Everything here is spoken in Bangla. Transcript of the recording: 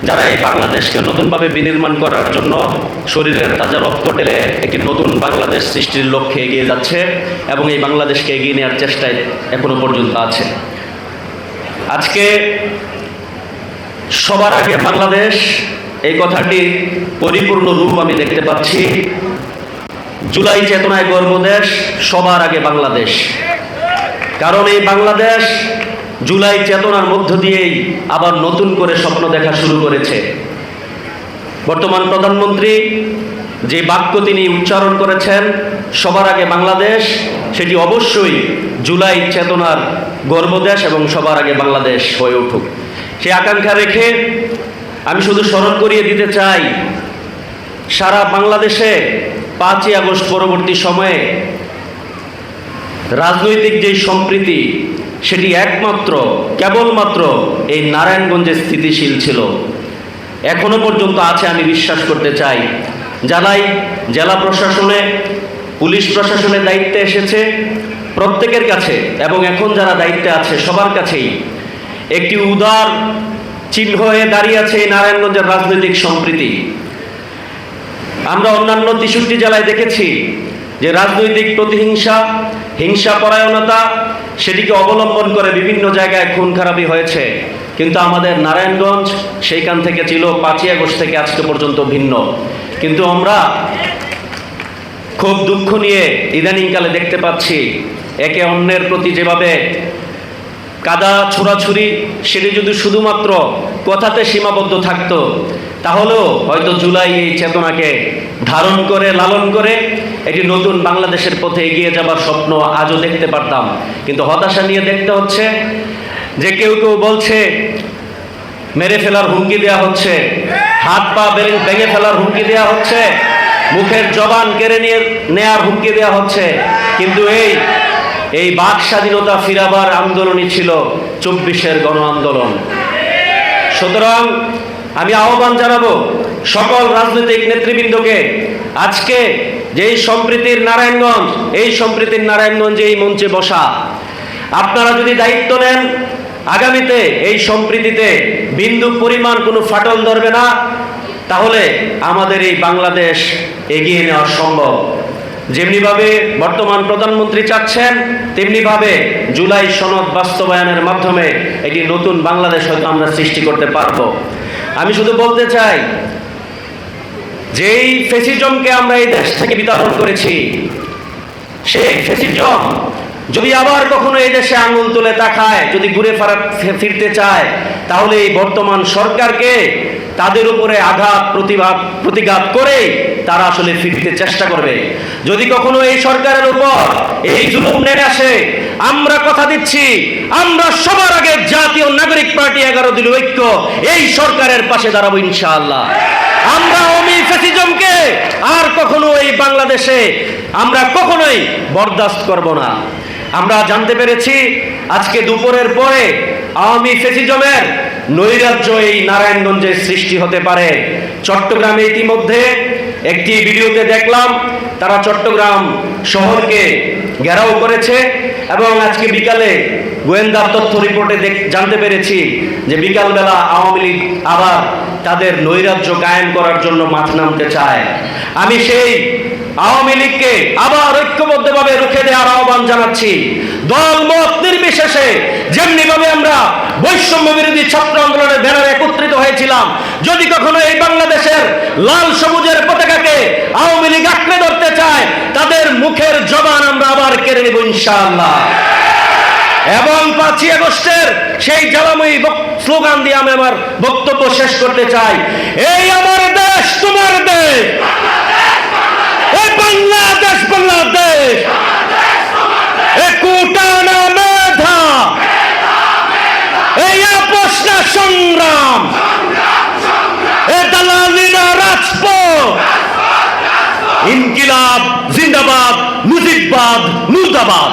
যারা এই বাংলাদেশকে নতুনভাবে বিনির্মাণ করার জন্য শরীরের তাজা রক্ত ঢেলে একটি নতুন বাংলাদেশ সৃষ্টির লক্ষ্যে এগিয়ে যাচ্ছে এবং এই বাংলাদেশকে এগিয়ে নেওয়ার চেষ্টায় এখনো পর্যন্ত আছে। আজকে সবার আগে বাংলাদেশ, এই কথাটি পরিপূর্ণ রূপ আমি দেখতে পাচ্ছি। জুলাই চেতনায় গর্বদেশ, সবার আগে বাংলাদেশ। কারণ এই বাংলাদেশ জুলাই চেতনার মধ্য দিয়েই আবার নতুন করে স্বপ্ন দেখা শুরু করেছে। বর্তমান প্রধানমন্ত্রী যে বাক্য তিনি উচ্চারণ করেছেন, সবার আগে বাংলাদেশ, সেটি অবশ্যই জুলাই চেতনার গর্বদেশ এবং সবার আগে বাংলাদেশ হয়ে উঠুক, সে আকাঙ্ক্ষা রেখে আমি শুধু স্মরণ করিয়ে দিতে চাই, সারা বাংলাদেশে 5ই আগস্ট পরবর্তী সময়ে রাজনৈতিক যে সম্প্রীতি, সেটি কেবলমাত্র এই নারায়ণগঞ্জে স্থিতিশীল ছিল, এখনো পর্যন্ত আছে আমি বিশ্বাস করতে চাই। যারাই জেলা প্রশাসনে, পুলিশ প্রশাসনের দায়িত্বে এসেছে, প্রত্যেকের কাছে এবং এখন যারা দায়িত্বে আছে সবার কাছেই একটি উদার চিহ্ন হয়ে দাঁড়িয়ে আছে এই নারায়ণগঞ্জের রাজনৈতিক সম্প্রীতি। আমরা অন্যান্য 63 জেলায় দেখেছি যে রাজনৈতিক প্রতিহিংসা, হিংসা পরায়ণতা, সেটিকে অবলম্বন করে বিভিন্ন জায়গায় খুন খারাপি হয়েছে, কিন্তু আমাদের নারায়ণগঞ্জ সেইখান থেকে ছিল 5ই আগস্ট থেকে আজকে পর্যন্ত ভিন্ন। কিন্তু আমরা খুব দুঃখ নিয়ে ইদানিংকালে দেখতে পাচ্ছি একে অন্যের প্রতি যেভাবে কাদা ছোড়াছুরি, সেটি যদি শুধুমাত্র কথাতে সীমাবদ্ধ থাকতো, তাহলেও হয়তো জুলাই এই চেতনাকে ধারণ করে, লালন করে একটি নতুন বাংলাদেশের পথে এগিয়ে যাবার স্বপ্ন আজও দেখতে পারতাম। কিন্তু হতাশা নিয়ে দেখতে হচ্ছে যে কেউ কেউ বলছে মেরে ফেলার হুমকি দেওয়া হচ্ছে, হাত পা ভেঙে ফেলার হুমকি দেওয়া হচ্ছে, মুখের জবান কেড়ে নেওয়ার হুমকি দেওয়া হচ্ছে। কিন্তু এই বাক স্বাধীনতা ফিরাবার আন্দোলনই ছিল 24-এর গণ আন্দোলন। সুতরাং আমি আহ্বান জানাবো সকল রাজনৈতিক নেতৃবৃন্দকে, আজকে যেই সম্প্রীতির নারায়ণগঞ্জ, এই সম্প্রীতির নারায়ণগঞ্জে এই মঞ্চে বসা, আপনারা যদি দায়িত্ব নেন, আগামীতে এই সম্প্রীতিতে বিন্দু পরিমাণ কোনো ফাটল ধরবে না, তাহলে আমাদের এই বাংলাদেশ এগিয়ে নেওয়া সম্ভব। যেমনিভাবে বর্তমান প্রধানমন্ত্রী চাচ্ছেন, তেমনিভাবে জুলাই সনদ বাস্তবায়নের মাধ্যমে একটি নতুন বাংলাদেশ হয়তো আমরা সৃষ্টি করতে পারবো। আমি শুধু বলতে চাই, যেই ফ্যাসিজমকে আমরা এই দেশ থেকে বিতাড়ন করেছি, সেই ফ্যাসিজম যদি আবার কখনো এই দেশে আঙুল তুলে তাকায়, যদি ঘুরে ফিরতে চায়, তাহলে এই বর্তমান সরকারকে তাদের উপরে প্রতিঘাত করে তারা আসলে ফিরতে চেষ্টা করবে। যদি কখনো এই সরকারের উপর এই জুলুম নেমে আসে, আমরা কথা দিচ্ছি, আমরা সবার আগে জাতীয় নাগরিক পার্টি 11 দলীয় ঐক্য এই সরকারের পাশে দাঁড়াবো ইনশাআল্লাহ। আমরা ফ্যাসিজমকে আর কখনো এই বাংলাদেশে আমরা কখনোই বরদাস্ত করব না। আমরা জানতে পেরেছি আজকে দুপুরের পরে আওয়ামী ফ্যাসিজমের নৈরাজ্য এই নারায়ণগঞ্জে সৃষ্টি হতে পারে। চট্টগ্রামে ইতিমধ্যে একটি ভিডিওতে দেখলাম, তারা চট্টগ্রাম শহরকে ঘেরাও করেছে এবং আজকে বিকালে গোয়েন্দা তথ্য রিপোর্টে জানতে পেরেছি যে বিকালবেলা আওয়ামী লীগ আবার তাদের নৈরাজ্য কায়েম করার জন্য মাঠ নামতে চায়। আমি সেই আওয়ামী লীগকে আবার ঐক্যবদ্ধভাবে রুখে দেওয়ার আহ্বান জানাচ্ছি। দল মত নির্বিশেষে যেমনিভাবে আমরা বৈষম্য বিরোধী ছাত্র আন্দোলনের ব্যানারে একত্রিত হয়েছিলাম, যদি কখনো এই বাংলাদেশের লাল সবুজের পতাকাকে আওয়ামী লীগ আঁকড়ে ধরতে চায়, তাদের মুখের জবান আমরা আবার কেড়ে নেব ইনশাআল্লাহ। এবং 5ই আগস্টের সেই জ্বালাময়ী স্লোগান দিয়ে আমি আমার বক্তব্য শেষ করতে চাই, এই আমার দেশ তোমার দেশ, এই বাংলাদেশ বাংলাদেশ, এই কোটা না মেধা, এই আপোষ না সংগ্রাম, এই দালালি না রাজপথ, ইনকিলাব জিন্দাবাদ, মুজিববাদ মুর্দাবাদ।